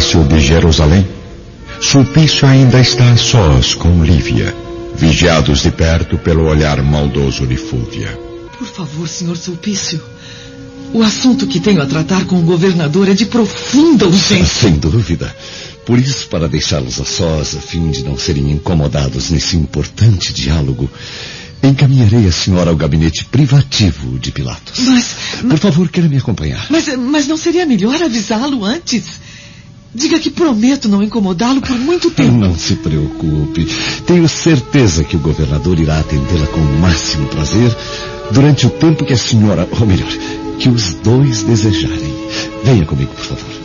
palácio de Jerusalém, Sulpício ainda está a sós com Lívia, vigiados de perto pelo olhar maldoso de Fúvia. Por favor, Sr. Sulpício, o assunto que tenho a tratar com o governador é de profunda urgência. Sem dúvida. Por isso, para deixá-los a sós, a fim de não serem incomodados nesse importante diálogo, encaminharei a senhora ao gabinete privativo de Pilatos. Por favor, queira me acompanhar. Mas não seria melhor avisá-lo antes? Diga que prometo não incomodá-lo por muito tempo. Não se preocupe. Tenho certeza que o governador irá atendê-la com o máximo prazer durante o tempo que a senhora, ou melhor, que os dois desejarem. Venha comigo, por favor.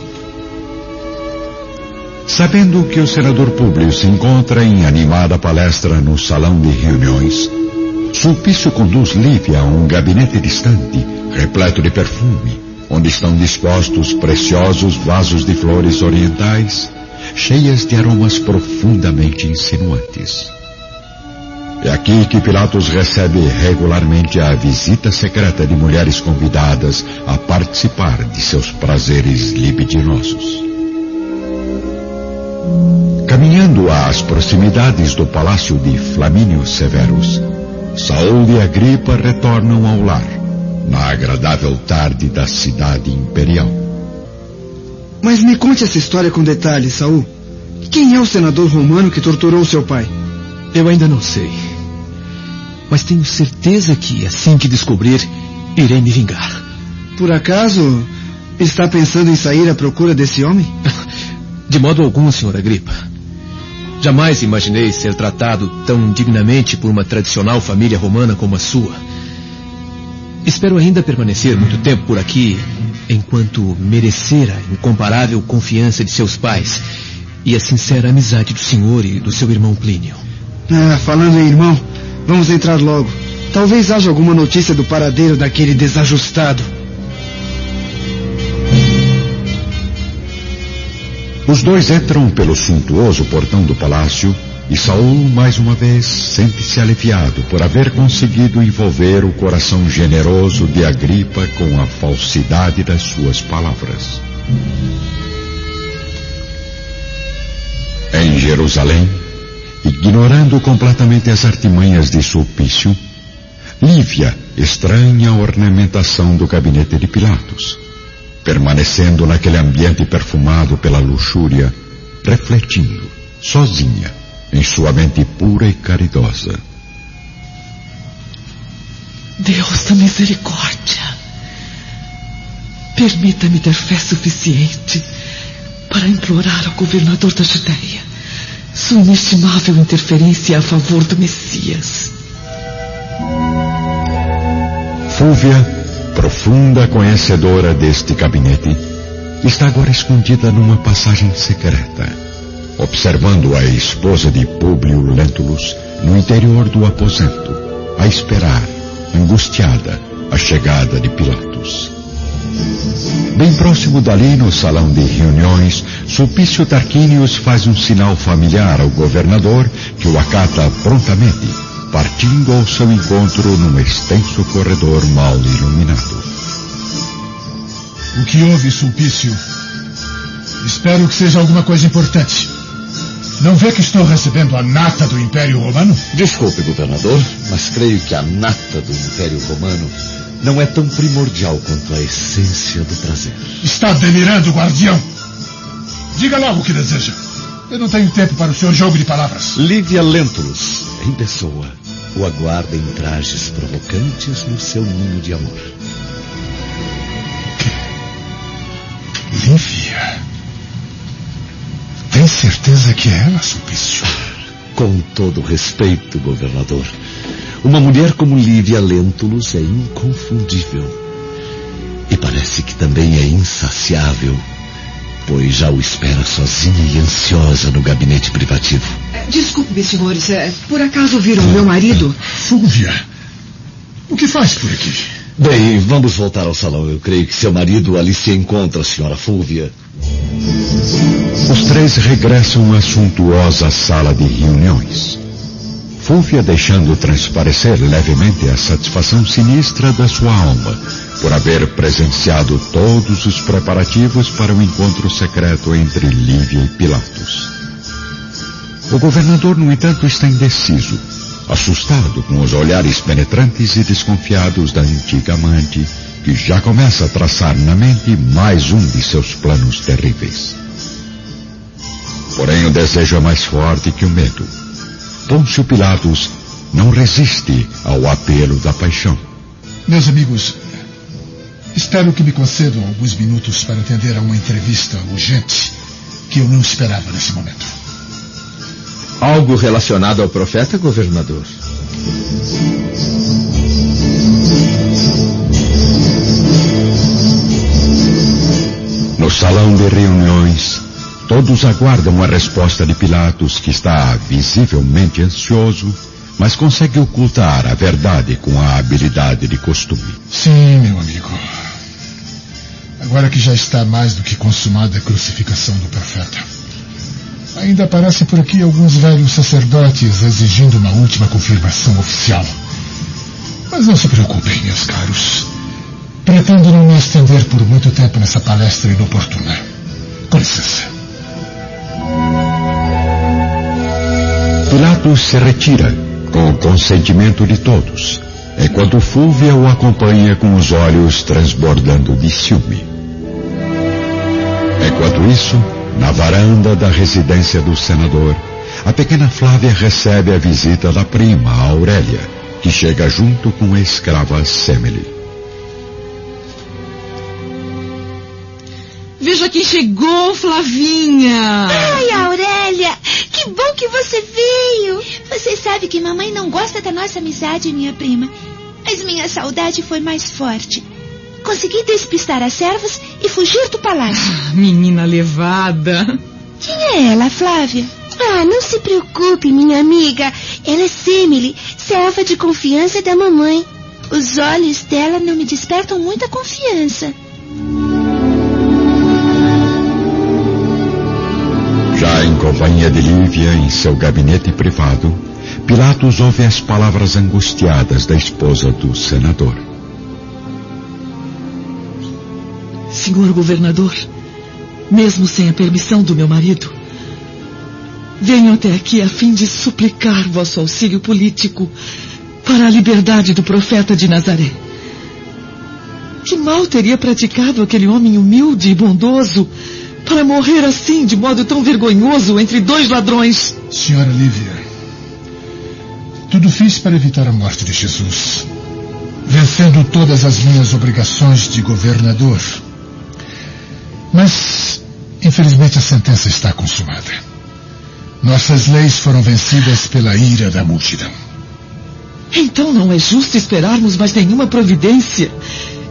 Sabendo que o senador Públio se encontra em animada palestra no salão de reuniões, Sulpício conduz Lívia a um gabinete distante, repleto de perfume, onde estão dispostos preciosos vasos de flores orientais, cheias de aromas profundamente insinuantes. É aqui que Pilatos recebe regularmente a visita secreta de mulheres convidadas a participar de seus prazeres libidinosos. Caminhando às proximidades do palácio de Flamínio Severus, Saul e Agripa retornam ao lar, na agradável tarde da cidade imperial. Mas me conte essa história com detalhes, Saul. Quem é o senador romano que torturou seu pai? Eu ainda não sei. Mas tenho certeza que, assim que descobrir, irei me vingar. Por acaso, está pensando em sair à procura desse homem? De modo algum, Sr. Agripa. Jamais imaginei ser tratado tão dignamente por uma tradicional família romana como a sua. Espero ainda permanecer muito tempo por aqui, enquanto merecer a incomparável confiança de seus pais e a sincera amizade do senhor e do seu irmão Plínio. Falando em irmão, vamos entrar logo. Talvez haja alguma notícia do paradeiro daquele desajustado. Os dois entram pelo suntuoso portão do palácio e Saul, mais uma vez, sente-se aliviado por haver conseguido envolver o coração generoso de Agripa com a falsidade das suas palavras. Em Jerusalém, ignorando completamente as artimanhas de Sulpício, Lívia estranha a ornamentação do gabinete de Pilatos, permanecendo naquele ambiente perfumado pela luxúria, refletindo, sozinha, em sua mente pura e caridosa. Deus da misericórdia, permita-me ter fé suficiente para implorar ao governador da Judéia sua inestimável interferência a favor do Messias. Fúvia, profunda conhecedora deste gabinete, está agora escondida numa passagem secreta, observando a esposa de Públio Lentulus no interior do aposento, a esperar, angustiada, a chegada de Pilatos. Bem próximo dali, no salão de reuniões, Sulpício Tarquínios faz um sinal familiar ao governador, que o acata prontamente, partindo ao seu encontro num extenso corredor mal iluminado. O que houve, Sulpício? Espero que seja alguma coisa importante. Não vê que estou recebendo a nata do Império Romano? Desculpe, governador, mas creio que a nata do Império Romano não é tão primordial quanto a essência do prazer. Está delirando, guardião! Diga logo o que deseja. Eu não tenho tempo para o seu jogo de palavras. Lívia Lentulus, em pessoa, o aguarda em trajes provocantes no seu ninho de amor. Lívia? Tem certeza que é ela, Sulpício? Com todo respeito, governador, uma mulher como Lívia Lentulus é inconfundível. E parece que também é insaciável, pois já o espera sozinha e ansiosa no gabinete privativo. Desculpe-me, senhores. Por acaso viram meu marido? Fúvia, o que faz por aqui? Bem, vamos voltar ao salão. Eu creio que seu marido ali se encontra, senhora Fúvia. Os três regressam à suntuosa sala de reuniões. Fúvia deixando transparecer levemente a satisfação sinistra da sua alma, por haver presenciado todos os preparativos para o encontro secreto entre Lívia e Pilatos. O governador, no entanto, está indeciso, assustado com os olhares penetrantes e desconfiados da antiga amante, que já começa a traçar na mente mais um de seus planos terríveis. Porém, o desejo é mais forte que o medo. Pôncio Pilatos não resiste ao apelo da paixão. Meus amigos, espero que me concedam alguns minutos para atender a uma entrevista urgente que eu não esperava nesse momento. Algo relacionado ao profeta, governador? No salão de reuniões, todos aguardam a resposta de Pilatos, que está visivelmente ansioso, mas consegue ocultar a verdade com a habilidade de costume. Sim, meu amigo. Agora que já está mais do que consumada a crucificação do profeta, ainda aparecem por aqui alguns velhos sacerdotes exigindo uma última confirmação oficial. Mas não se preocupem, meus caros. Pretendo não me estender por muito tempo nessa palestra inoportuna. Com licença. Pilatos se retira, com o consentimento de todos, enquanto Fúvia o acompanha com os olhos transbordando de ciúme. Enquanto isso, na varanda da residência do senador, a pequena Flávia recebe a visita da prima, a Aurélia, que chega junto com a escrava Semele. Veja quem chegou, Flavinha! Ai, Aurélia! Que bom que você veio! Você sabe que mamãe não gosta da nossa amizade, minha prima. Mas minha saudade foi mais forte. Consegui despistar as servas e fugir do palácio. Menina levada. Quem é ela, Flávia? Ah, não se preocupe, minha amiga. Ela é Semele, serva de confiança da mamãe. Os olhos dela não me despertam muita confiança. Já em companhia de Lívia, em seu gabinete privado, Pilatos ouve as palavras angustiadas da esposa do senador. Senhor governador, mesmo sem a permissão do meu marido, venho até aqui a fim de suplicar vosso auxílio político para a liberdade do profeta de Nazaré. Que mal teria praticado aquele homem humilde e bondoso para morrer assim, de modo tão vergonhoso, entre dois ladrões? Senhora Lívia, tudo fiz para evitar a morte de Jesus, vencendo todas as minhas obrigações de governador. Mas, infelizmente, a sentença está consumada. Nossas leis foram vencidas pela ira da multidão. Então não é justo esperarmos mais nenhuma providência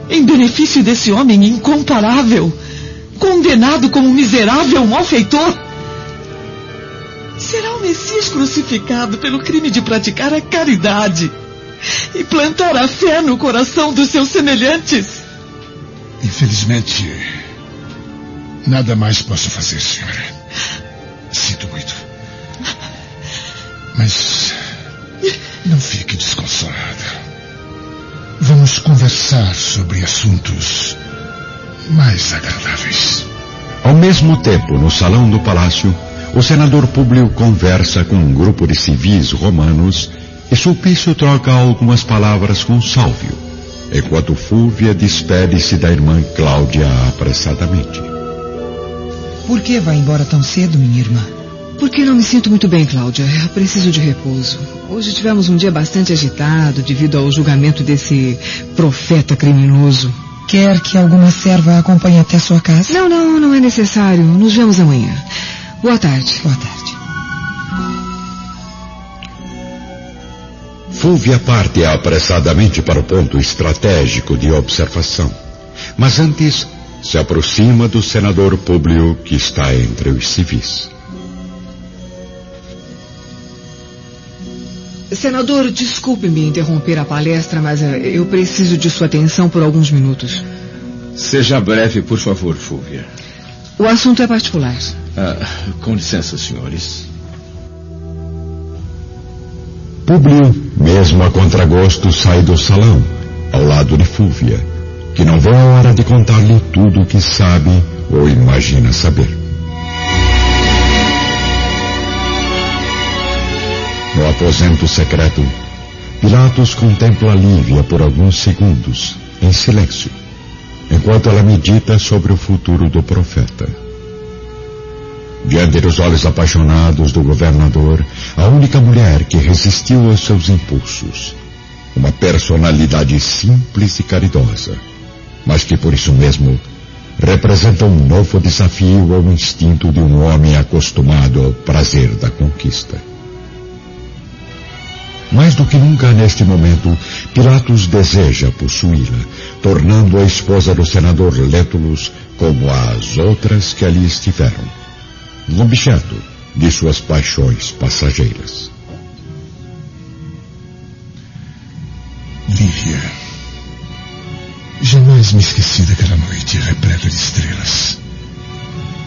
em benefício desse homem incomparável, condenado como miserável malfeitor? Será o Messias crucificado pelo crime de praticar a caridade e plantar a fé no coração dos seus semelhantes? Infelizmente, nada mais posso fazer, senhora. Sinto muito. Mas não fique desconsolada. Vamos conversar sobre assuntos mais agradáveis. Ao mesmo tempo, no salão do palácio, o senador Públio conversa com um grupo de civis romanos e Sulpício troca algumas palavras com Sálvio, enquanto Fúvia despede-se da irmã Cláudia apressadamente. Por que vai embora tão cedo, minha irmã? Porque não me sinto muito bem, Cláudia. Eu preciso de repouso. Hoje tivemos um dia bastante agitado devido ao julgamento desse profeta criminoso. Quer que alguma serva a acompanhe até sua casa? Não é necessário. Nos vemos amanhã. Boa tarde. Boa tarde. Fúvia parte apressadamente para o ponto estratégico de observação, mas antes se aproxima do senador Públio, que está entre os civis. Senador, desculpe-me interromper a palestra, mas eu preciso de sua atenção por alguns minutos. Seja breve, por favor, Fúvia. O assunto é particular. Com licença, senhores. Públio, mesmo a contragosto, sai do salão, ao lado de Fúvia, que não vê a hora de contar-lhe tudo o que sabe ou imagina saber. No aposento secreto, Pilatos contempla Lívia por alguns segundos, em silêncio, enquanto ela medita sobre o futuro do profeta. Diante dos olhos apaixonados do governador, a única mulher que resistiu aos seus impulsos, uma personalidade simples e caridosa, mas que por isso mesmo representa um novo desafio ao instinto de um homem acostumado ao prazer da conquista. Mais do que nunca neste momento, Pilatos deseja possuí-la, tornando-a esposa do senador Lentulus como as outras que ali estiveram, um objeto de suas paixões passageiras. Lívia, jamais me esqueci daquela noite repleta de estrelas,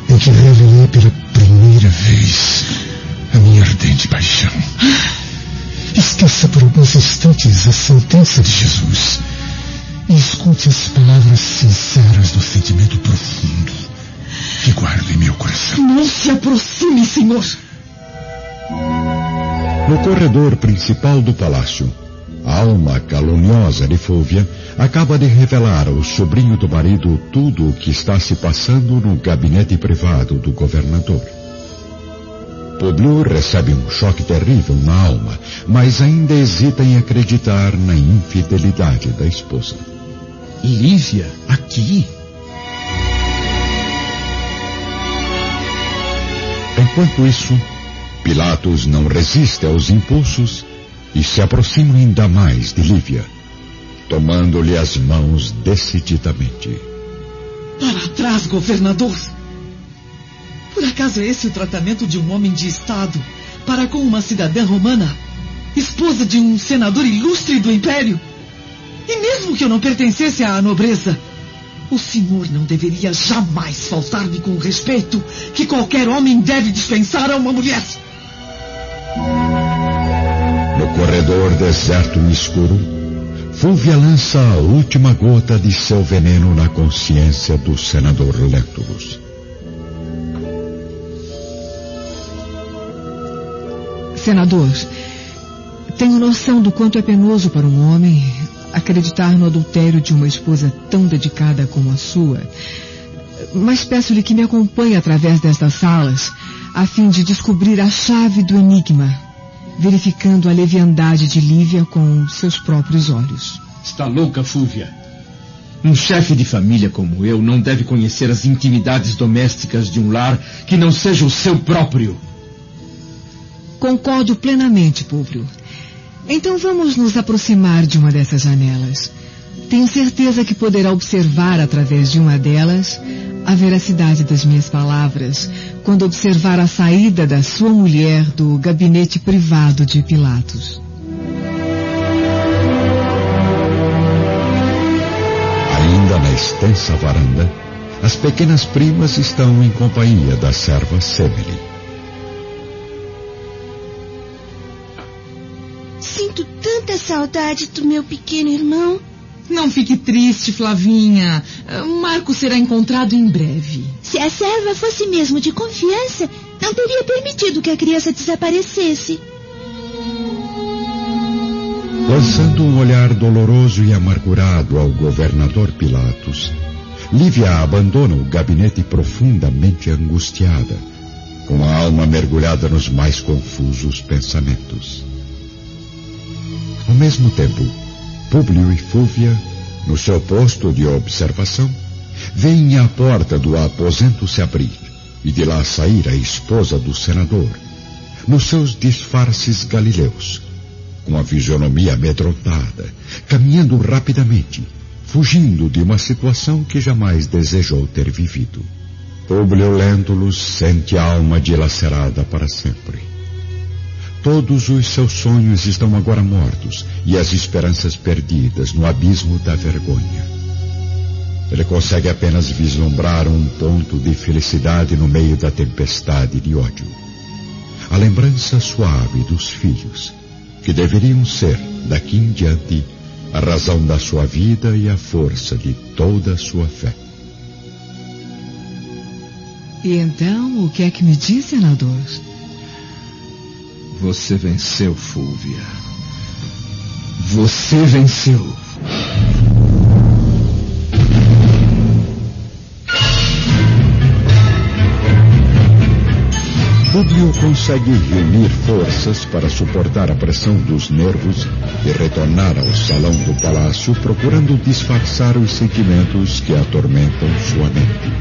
em que revelei pela primeira vez a minha ardente paixão. Esqueça por alguns instantes a sentença de Jesus e escute as palavras sinceras do sentimento profundo que guardo em meu coração. Não se aproxime, senhor! No corredor principal do palácio, a alma caluniosa de Fúvia acaba de revelar ao sobrinho do marido tudo o que está se passando no gabinete privado do governador. Publio recebe um choque terrível na alma, mas ainda hesita em acreditar na infidelidade da esposa. Lívia, aqui? Enquanto isso, Pilatos não resiste aos impulsos e se aproxima ainda mais de Lívia, tomando-lhe as mãos decididamente. Para trás, governador! Por acaso é esse o tratamento de um homem de Estado para com uma cidadã romana, esposa de um senador ilustre do Império? E mesmo que eu não pertencesse à nobreza, o senhor não deveria jamais faltar-me com o respeito que qualquer homem deve dispensar a uma mulher. No corredor deserto e escuro, Fúvia lança a última gota de seu veneno na consciência do senador Lentulus. Senador, tenho noção do quanto é penoso para um homem acreditar no adultério de uma esposa tão dedicada como a sua, mas peço-lhe que me acompanhe através destas salas, a fim de descobrir a chave do enigma, verificando a leviandade de Lívia com seus próprios olhos. Está louca, Fúvia? Um chefe de família como eu não deve conhecer as intimidades domésticas de um lar que não seja o seu próprio. Concordo plenamente, Públio. Então vamos nos aproximar de uma dessas janelas. Tenho certeza que poderá observar através de uma delas a veracidade das minhas palavras quando observar a saída da sua mulher do gabinete privado de Pilatos. Ainda na extensa varanda, as pequenas primas estão em companhia da serva Semele. Sinto tanta saudade do meu pequeno irmão. Não fique triste, Flavinha. Marco será encontrado em breve. Se a serva fosse mesmo de confiança, não teria permitido que a criança desaparecesse. Lançando um olhar doloroso e amargurado ao governador Pilatos, Lívia abandona o gabinete profundamente angustiada, com a alma mergulhada nos mais confusos pensamentos. Ao mesmo tempo, Públio e Fúvia, no seu posto de observação, veem a porta do aposento se abrir e de lá sair a esposa do senador, nos seus disfarces galileus, com a fisionomia amedrontada, caminhando rapidamente, fugindo de uma situação que jamais desejou ter vivido. Públio Lentulus sente a alma dilacerada para sempre. Todos os seus sonhos estão agora mortos e as esperanças perdidas no abismo da vergonha. Ele consegue apenas vislumbrar um ponto de felicidade no meio da tempestade de ódio. A lembrança suave dos filhos, que deveriam ser, daqui em diante, a razão da sua vida e a força de toda a sua fé. E então, o que é que me diz, senador? Você venceu, Fúvia. Você venceu. Públio consegue reunir forças para suportar a pressão dos nervos e retornar ao salão do palácio, procurando disfarçar os sentimentos que atormentam sua mente.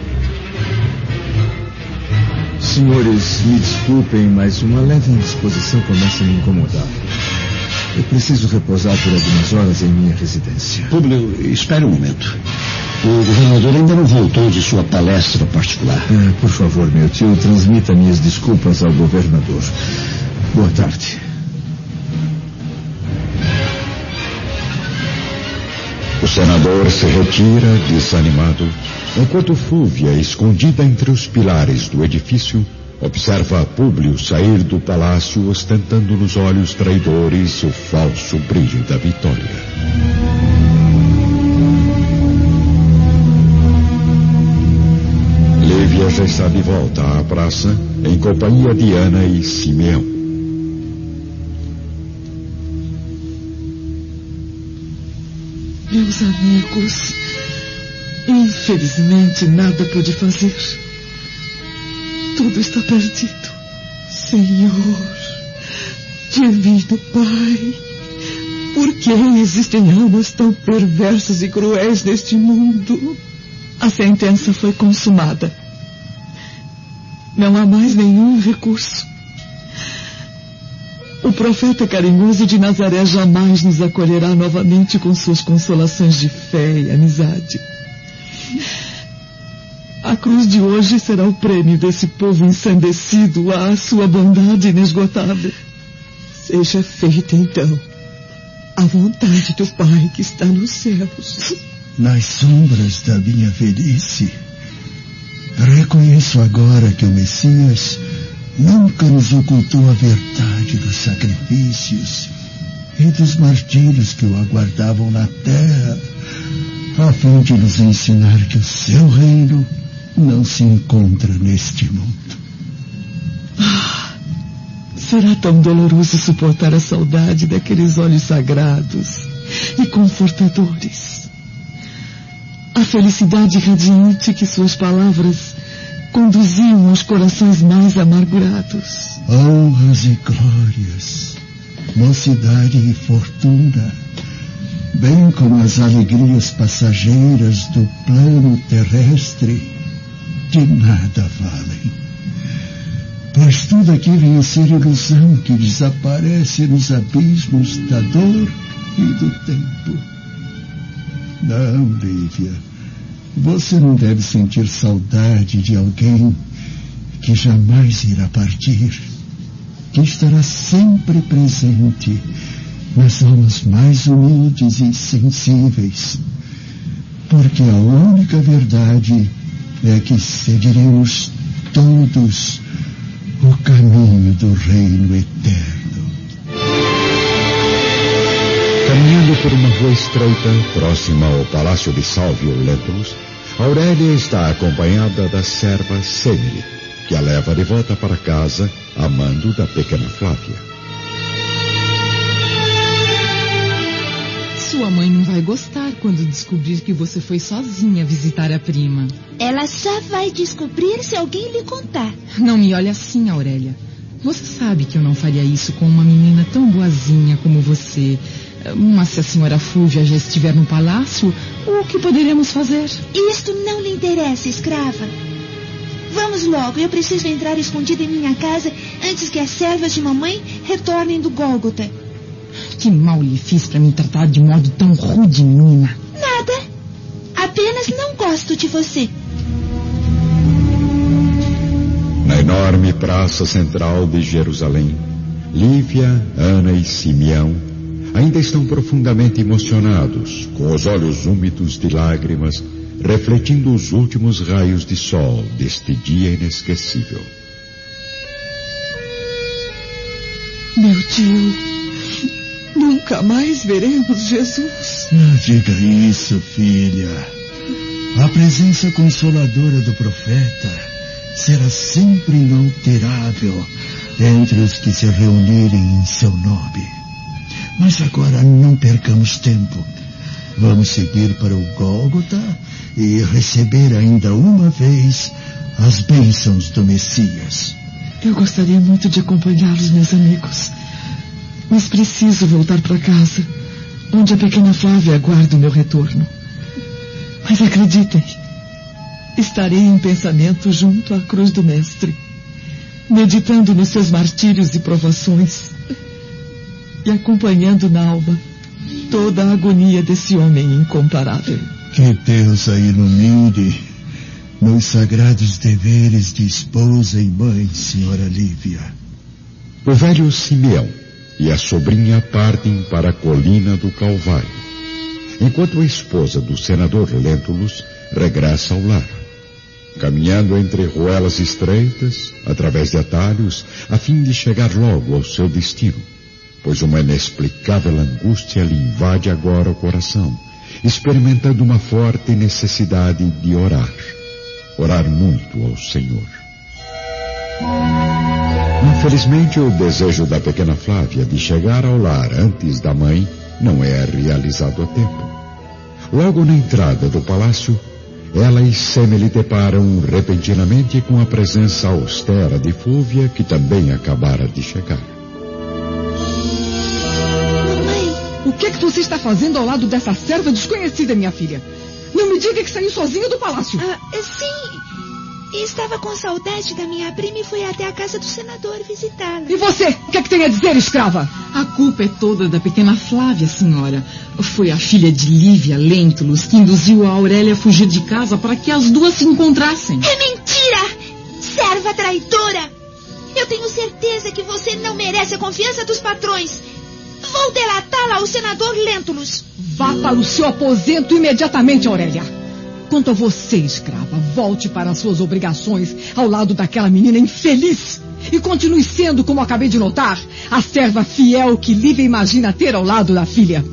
Senhores, me desculpem, mas uma leve indisposição começa a me incomodar. Eu preciso repousar por algumas horas em minha residência. Públio, espere um momento. O governador ainda não voltou de sua palestra particular. Por favor, meu tio, transmita minhas desculpas ao governador. Boa tarde. O senador se retira, desanimado, enquanto Fúvia, escondida entre os pilares do edifício, observa Públio sair do palácio ostentando nos olhos traidores o falso brilho da vitória. Lívia já está de volta à praça, em companhia de Ana e Simeão. Meus amigos, infelizmente nada pude fazer. Tudo está perdido. Senhor, divino Pai, por que existem almas tão perversas e cruéis neste mundo? A sentença foi consumada. Não há mais nenhum recurso. O profeta carinhoso de Nazaré jamais nos acolherá novamente com suas consolações de fé e amizade. A cruz de hoje será o prêmio desse povo ensandecido à sua bondade inesgotável. Seja feita, então, a vontade do Pai que está nos céus. Nas sombras da minha velhice, reconheço agora que o Messias nunca nos ocultou a verdade dos sacrifícios e dos martírios que o aguardavam na terra, a fim de nos ensinar que o seu reino não se encontra neste mundo. Será tão doloroso suportar a saudade daqueles olhos sagrados e confortadores. A felicidade radiante que suas palavras conduziam aos corações mais amargurados. Honras e glórias, mocidade e fortuna, bem como as alegrias passageiras do plano terrestre, de nada valem. Pois tudo aqui vem a ser ilusão que desaparece nos abismos da dor e do tempo. Não, Lívia, você não deve sentir saudade de alguém que jamais irá partir, que estará sempre presente nas almas mais humildes e sensíveis, porque a única verdade é que seguiremos todos o caminho do reino eterno. Caminhando por uma rua estreita, próxima ao palácio de Salvio Lentulus, Aurélia está acompanhada da serva Semele, que a leva de volta para casa, a mando da pequena Flávia. Sua mãe não vai gostar quando descobrir que você foi sozinha visitar a prima. Ela só vai descobrir se alguém lhe contar. Não me olhe assim, Aurélia. Você sabe que eu não faria isso com uma menina tão boazinha como você. Mas se a senhora Fúvia já estiver no palácio, o que poderemos fazer? Isto não lhe interessa, escrava. Vamos logo, eu preciso entrar escondida em minha casa antes que as servas de mamãe retornem do Gólgota. Que mal lhe fiz para me tratar de modo tão rude, menina? Nada. Apenas não gosto de você. Na enorme praça central de Jerusalém, Lívia, Ana e Simeão ainda estão profundamente emocionados, com os olhos úmidos de lágrimas, refletindo os últimos raios de sol deste dia inesquecível. Meu tio, Nunca mais veremos Jesus. Não diga isso, filha. A presença consoladora do profeta será sempre inalterável entre os que se reunirem em seu nome. Mas agora não percamos tempo. Vamos seguir para o Gólgota e receber ainda uma vez as bênçãos do Messias. Eu gostaria muito de acompanhá-los, meus amigos. Mas preciso voltar para casa, onde a pequena Flávia aguarda o meu retorno. Mas acreditem, estarei em pensamento junto à cruz do Mestre, meditando nos seus martírios e provações, e acompanhando na alma toda a agonia desse homem incomparável. Que Deus a ilumine nos sagrados deveres de esposa e mãe, senhora Lívia. O velho Simeão e a sobrinha partem para a colina do Calvário, enquanto a esposa do senador Lentulus regressa ao lar, caminhando entre ruelas estreitas, através de atalhos, a fim de chegar logo ao seu destino, pois uma inexplicável angústia lhe invade agora o coração, experimentando uma forte necessidade de orar muito ao Senhor. Infelizmente, o desejo da pequena Flávia de chegar ao lar antes da mãe não é realizado a tempo. Logo na entrada do palácio, ela e Semele deparam repentinamente com a presença austera de Fúvia, que também acabara de chegar. Mamãe, o que é que você está fazendo ao lado dessa serva desconhecida, minha filha? Não me diga que saiu sozinha do palácio. Sim. Estava com saudade da minha prima e fui até a casa do senador visitá-la. E você? O que é que tem a dizer, escrava? A culpa é toda da pequena Flávia, senhora. Foi a filha de Lívia Lentulus que induziu a Aurélia a fugir de casa para que as duas se encontrassem. É mentira! Serva traidora! Eu tenho certeza que você não merece a confiança dos patrões. Vou delatá-la ao senador Lentulus. Vá para o seu aposento imediatamente, Aurélia. Quanto a você, escrava, volte para as suas obrigações ao lado daquela menina infeliz e continue sendo, como acabei de notar, a serva fiel que Lívia imagina ter ao lado da filha.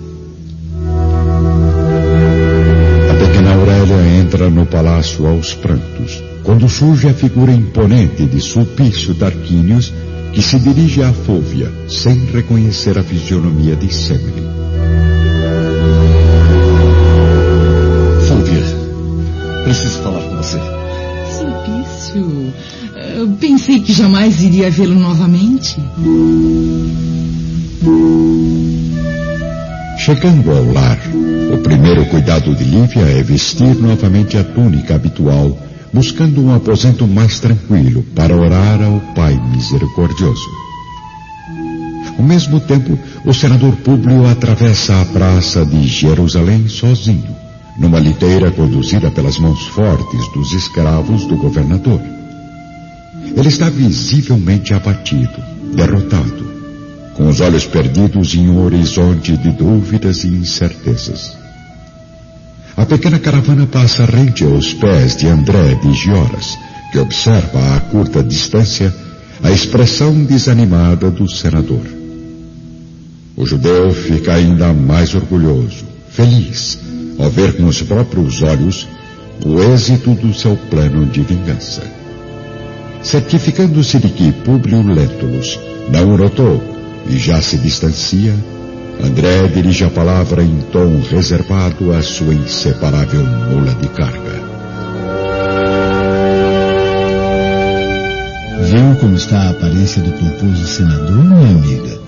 A pequena Aurélia entra no palácio aos prantos, quando surge a figura imponente de Sulpício Tarquínios, que se dirige a Fúvia, sem reconhecer a fisionomia de Semele. Preciso falar com você. Sulpício, pensei que jamais iria vê-lo novamente. Chegando ao lar, o primeiro cuidado de Lívia é vestir novamente a túnica habitual, buscando um aposento mais tranquilo para orar ao Pai Misericordioso. Ao mesmo tempo, o senador Públio atravessa a praça de Jerusalém sozinho, numa liteira conduzida pelas mãos fortes dos escravos do governador. Ele está visivelmente abatido, derrotado, com os olhos perdidos em um horizonte de dúvidas e incertezas. A pequena caravana passa rente aos pés de André de Gioras, que observa a curta distância a expressão desanimada do senador. O judeu fica ainda mais orgulhoso, feliz, ao ver com os próprios olhos o êxito do seu plano de vingança. Certificando-se de que Públio Lentulus não o notou e já se distancia, André dirige a palavra em tom reservado à sua inseparável mula de carga. Viu como está a aparência do pomposo senador, minha amiga?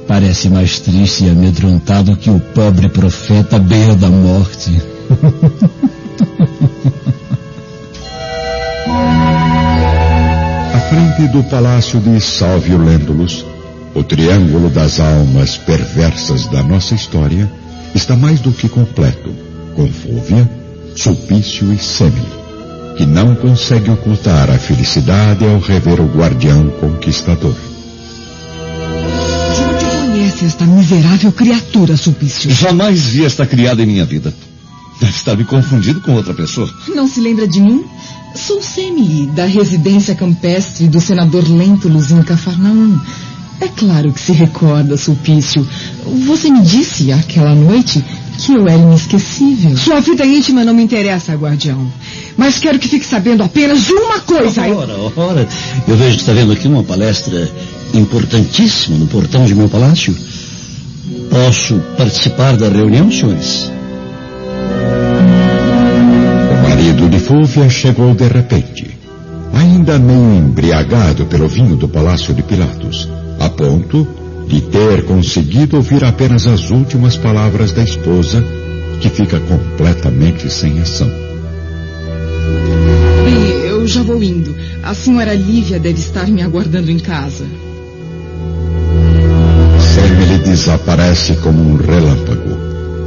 Parece mais triste e amedrontado que o pobre profeta à beira da morte. À frente do palácio de Salvio Lentulus, o triângulo das almas perversas da nossa história está mais do que completo, com Fúvia, Sulpício e Semele, que não consegue ocultar a felicidade ao rever o guardião conquistador. Esta miserável criatura, Sulpício. Jamais vi esta criada em minha vida. Deve estar me confundindo com outra pessoa. Não se lembra de mim? Sou Semele, da residência campestre do senador Lentulus em Cafarnaum. É claro que se recorda, Sulpício. Você me disse aquela noite que eu era inesquecível. Sua vida íntima não me interessa, guardião. Mas quero que fique sabendo apenas de uma coisa. Ora, eu vejo que está vendo aqui uma palestra importantíssima no portão de meu palácio. Posso participar da reunião, senhores? O marido de Fúvia chegou de repente, ainda meio embriagado pelo vinho do Palácio de Pilatos, a ponto de ter conseguido ouvir apenas as últimas palavras da esposa, que fica completamente sem ação. Bem, eu já vou indo. A senhora Lívia deve estar me aguardando em casa. Semele desaparece como um relâmpago,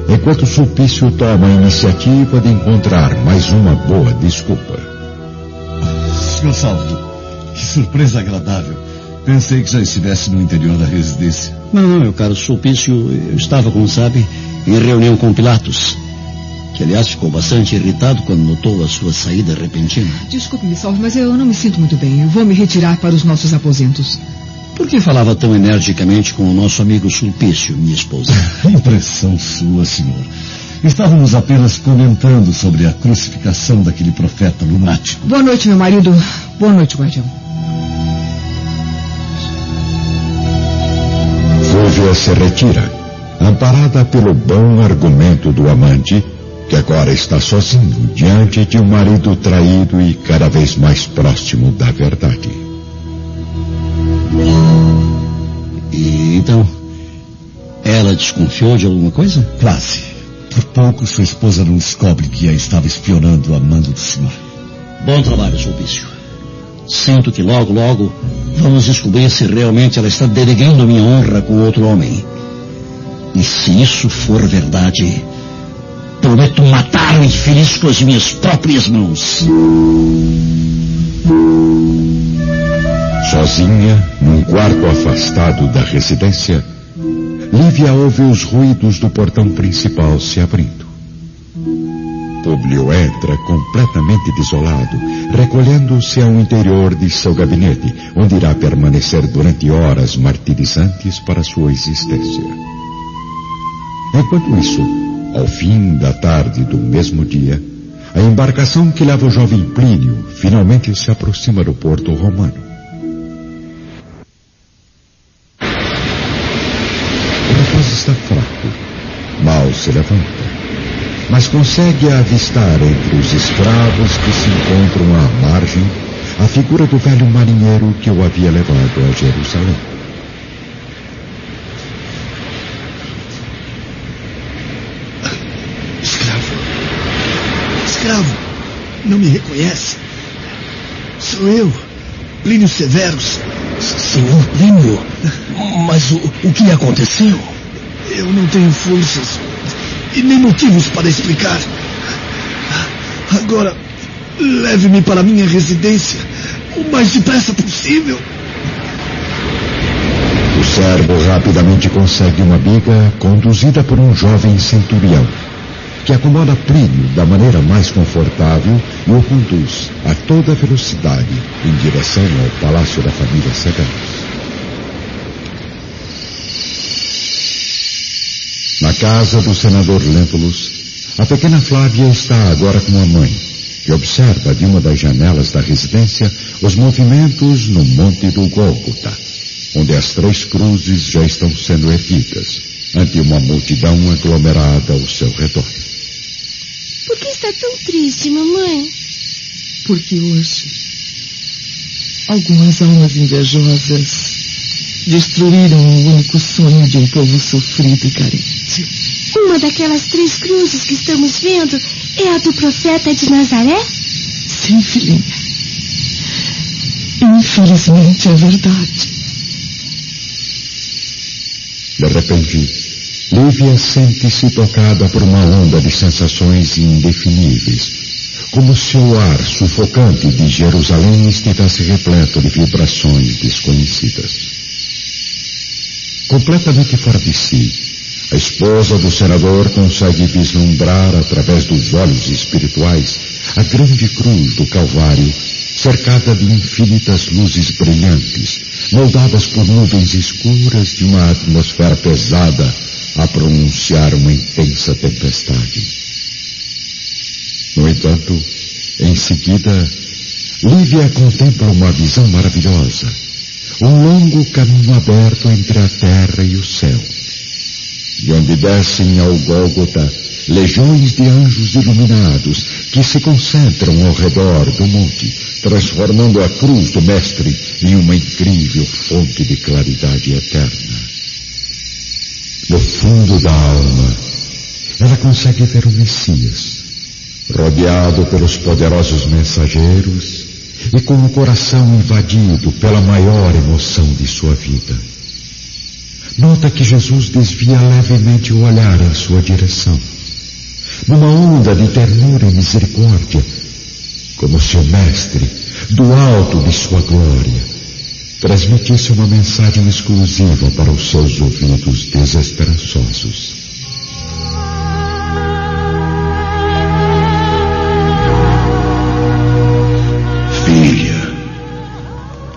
enquanto Sulpício toma a iniciativa de encontrar mais uma boa desculpa. Senhor Salvador, que surpresa agradável. Pensei que já estivesse no interior da residência. Não, meu caro Sulpício, eu estava, como sabe, em reunião com Pilatos, que aliás ficou bastante irritado quando notou a sua saída repentina. Desculpe-me, Salve, mas eu não me sinto muito bem. Eu vou me retirar para os nossos aposentos. Por que falava tão energicamente com o nosso amigo Sulpício, minha esposa? Impressão sua, senhor. Estávamos apenas comentando sobre a crucificação daquele profeta lunático. Boa noite, meu marido. Boa noite, guardião. Fúvia se retira, amparada pelo bom argumento do amante, que agora está sozinho diante de um marido traído e cada vez mais próximo da verdade. E então, ela desconfiou de alguma coisa? Quase. Por pouco sua esposa não descobre que a estava espionando a mando do senhor. Bom trabalho, Sulpício. Sinto que logo, logo vamos descobrir se realmente ela está denegando minha honra com outro homem. E se isso for verdade, prometo matar o infeliz com as minhas próprias mãos. Sozinha, num quarto afastado da residência, Lívia ouve os ruídos do portão principal se abrindo. Públio entra completamente desolado, recolhendo-se ao interior de seu gabinete, onde irá permanecer durante horas martirizantes para sua existência. Enquanto isso, ao fim da tarde do mesmo dia, a embarcação que leva o jovem Plínio finalmente se aproxima do porto romano. O rapaz está fraco, mal se levanta, mas consegue avistar entre os escravos que se encontram à margem a figura do velho marinheiro que o havia levado a Jerusalém. Escravo, não me reconhece? Sou eu, Plínio Severus. Senhor Plínio, mas o que aconteceu? Eu não tenho forças e nem motivos para explicar. Agora, leve-me para minha residência o mais depressa possível. O servo rapidamente consegue uma biga conduzida por um jovem centurião, que acomoda Plínio da maneira mais confortável e o conduz a toda velocidade em direção ao palácio da família Severus. Na casa do senador Lentulus, a pequena Flávia está agora com a mãe, que observa de uma das janelas da residência os movimentos no Monte do Gólgota, onde as 3 cruzes já estão sendo erguidas, ante uma multidão aglomerada ao seu redor. Por que está tão triste, mamãe? Porque hoje algumas almas invejosas destruíram o único sonho de um povo sofrido e carente. Uma daquelas 3 cruzes que estamos vendo é a do profeta de Nazaré? Sim, filhinha. Infelizmente é verdade. De repente, Lívia sente-se tocada por uma onda de sensações indefiníveis, como se o ar sufocante de Jerusalém estivesse repleto de vibrações desconhecidas. Completamente fora de si, a esposa do senador consegue vislumbrar através dos olhos espirituais a grande cruz do Calvário cercada de infinitas luzes brilhantes, moldadas por nuvens escuras de uma atmosfera pesada a pronunciar uma intensa tempestade. No entanto, em seguida, Lívia contempla uma visão maravilhosa, um longo caminho aberto entre a terra e o céu, de onde descem ao Gólgota legiões de anjos iluminados que se concentram ao redor do monte, transformando a cruz do Mestre em uma incrível fonte de claridade eterna. No fundo da alma, ela consegue ver o Messias, rodeado pelos poderosos mensageiros e com o coração invadido pela maior emoção de sua vida. Nota que Jesus desvia levemente o olhar em sua direção, numa onda de ternura e misericórdia, como se o Mestre, do alto de sua glória, transmitisse uma mensagem exclusiva para os seus ouvidos desesperançosos. Filha,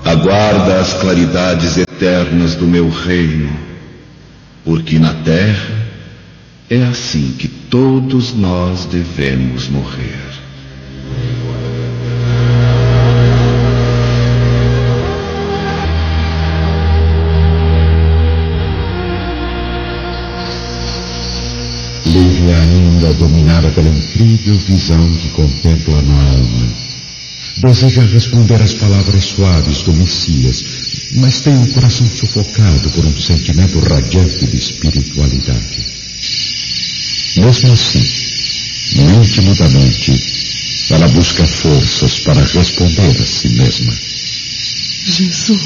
aguarda as claridades eternas do meu reino, porque na terra é assim que todos nós devemos morrer. Lívia, ainda dominada pela incrível visão que contempla na alma, deseja responder às palavras suaves do Messias, mas tem o coração sufocado por um sentimento radiante de espiritualidade. Mesmo assim, no íntimo da mente, ela busca forças para responder a si mesma. Jesus,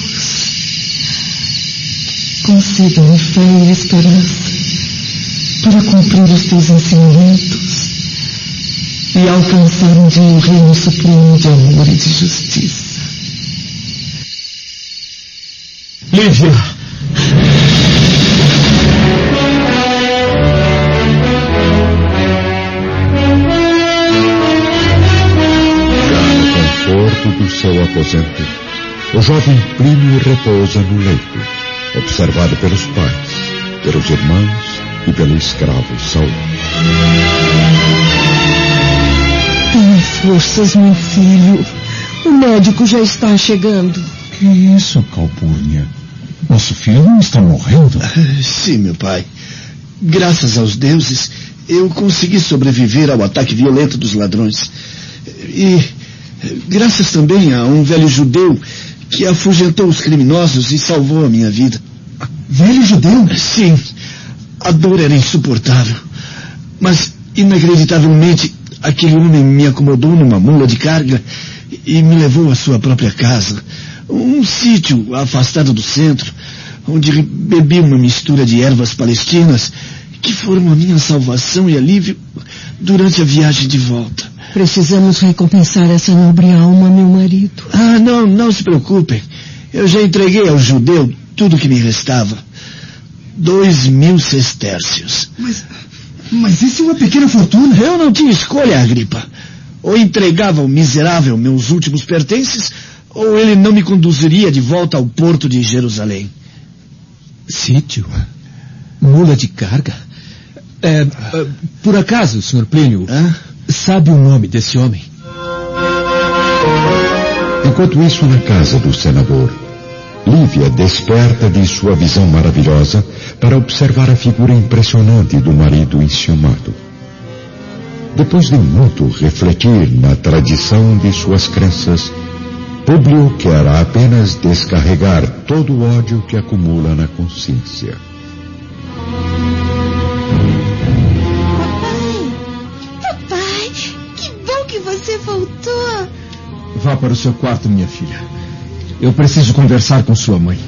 conceda-me fé e esperança para cumprir os teus ensinamentos e alcançar um dia o reino supremo de amor e de justiça. Lívia! Do seu aposento, o jovem Plínio repousa no leito, observado pelos pais, pelos irmãos e pelo escravo Saul. Tenha forças, meu filho. O médico já está chegando. Que isso, Calpurnia? Nosso filho não está morrendo? Sim, meu pai. Graças aos deuses, eu consegui sobreviver ao ataque violento dos ladrões. E graças também a um velho judeu que afugentou os criminosos e salvou a minha vida. Velho judeu? Sim. A dor era insuportável. Mas, inacreditavelmente, aquele homem me acomodou numa mula de carga e me levou à sua própria casa. Um sítio afastado do centro, onde bebi uma mistura de ervas palestinas que foram a minha salvação e alívio durante a viagem de volta. Precisamos recompensar essa nobre alma, meu marido. Ah, não se preocupem. Eu já entreguei ao judeu tudo o que me restava. 2.000 sestércios. Mas isso é uma pequena fortuna. Eu não tinha escolha, Agripa. Ou entregava ao miserável meus últimos pertences, ou ele não me conduziria de volta ao porto de Jerusalém. Sítio? Mula de carga? Por acaso, Sr. Plínio, sabe o nome desse homem? Enquanto isso, na casa do senador, Lívia desperta de sua visão maravilhosa para observar a figura impressionante do marido enciumado. Depois de muito refletir na tradição de suas crenças, Públio quer apenas descarregar todo o ódio que acumula na consciência. Papai, que bom que você voltou. Vá para o seu quarto, minha filha. Eu preciso conversar com sua mãe.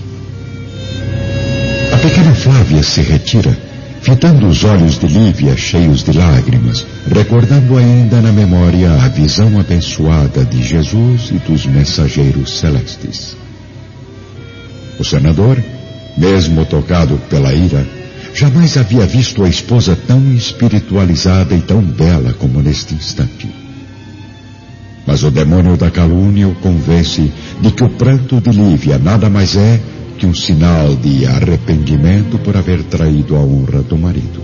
A pequena Flávia se retira, fitando os olhos de Lívia cheios de lágrimas, recordando ainda na memória a visão abençoada de Jesus e dos mensageiros celestes. O senador, mesmo tocado pela ira, jamais havia visto a esposa tão espiritualizada e tão bela como neste instante. Mas o demônio da calúnia o convence de que o pranto de Lívia nada mais é que um sinal de arrependimento por haver traído a honra do marido.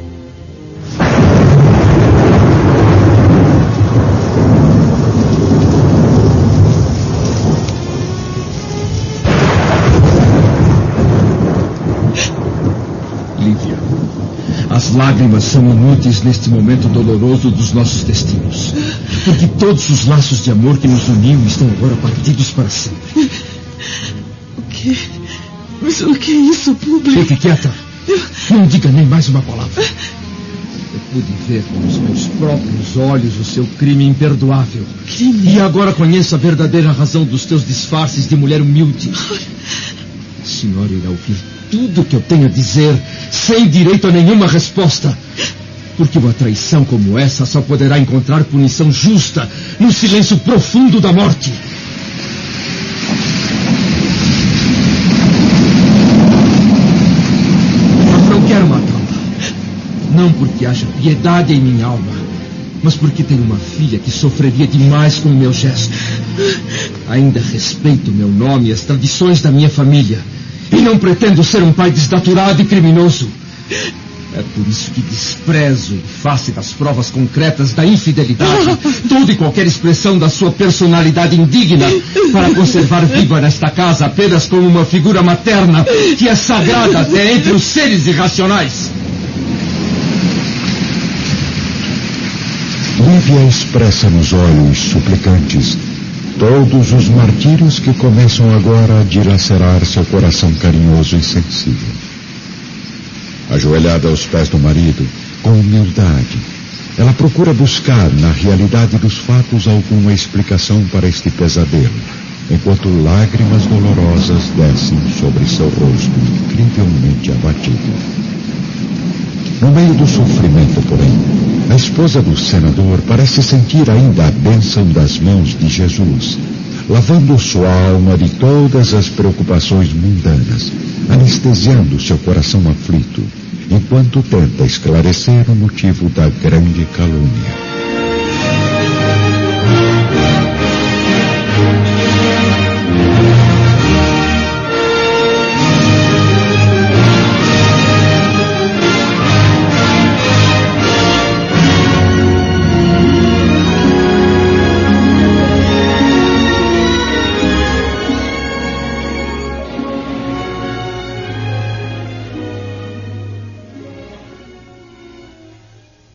Lívia, as lágrimas são inúteis neste momento doloroso dos nossos destinos, porque todos os laços de amor que nos uniam estão agora partidos para sempre. O que? Mas o que é isso, Públio? Fique quieta. Não diga nem mais uma palavra. Eu pude ver com os meus próprios olhos o seu crime imperdoável. Crime? E agora conheço a verdadeira razão dos teus disfarces de mulher humilde. A senhora irá ouvir tudo o que eu tenho a dizer, sem direito a nenhuma resposta. Porque uma traição como essa só poderá encontrar punição justa no silêncio profundo da morte. Quero matá-la. Não porque haja piedade em minha alma, mas porque tenho uma filha que sofreria demais com o meu gesto. Ainda respeito o meu nome e as tradições da minha família, e não pretendo ser um pai desnaturado e criminoso. É por isso que desprezo, em face das provas concretas da infidelidade, toda e qualquer expressão da sua personalidade indigna, para conservar viva nesta casa apenas como uma figura materna que é sagrada até entre os seres irracionais. Lívia expressa nos olhos suplicantes todos os martírios que começam agora a dilacerar seu coração carinhoso e sensível. Ajoelhada aos pés do marido, com humildade, ela procura buscar na realidade dos fatos alguma explicação para este pesadelo, enquanto lágrimas dolorosas descem sobre seu rosto incrivelmente abatido. No meio do sofrimento, porém, a esposa do senador parece sentir ainda a bênção das mãos de Jesus, lavando sua alma de todas as preocupações mundanas, anestesiando seu coração aflito, enquanto tenta esclarecer o motivo da grande calúnia.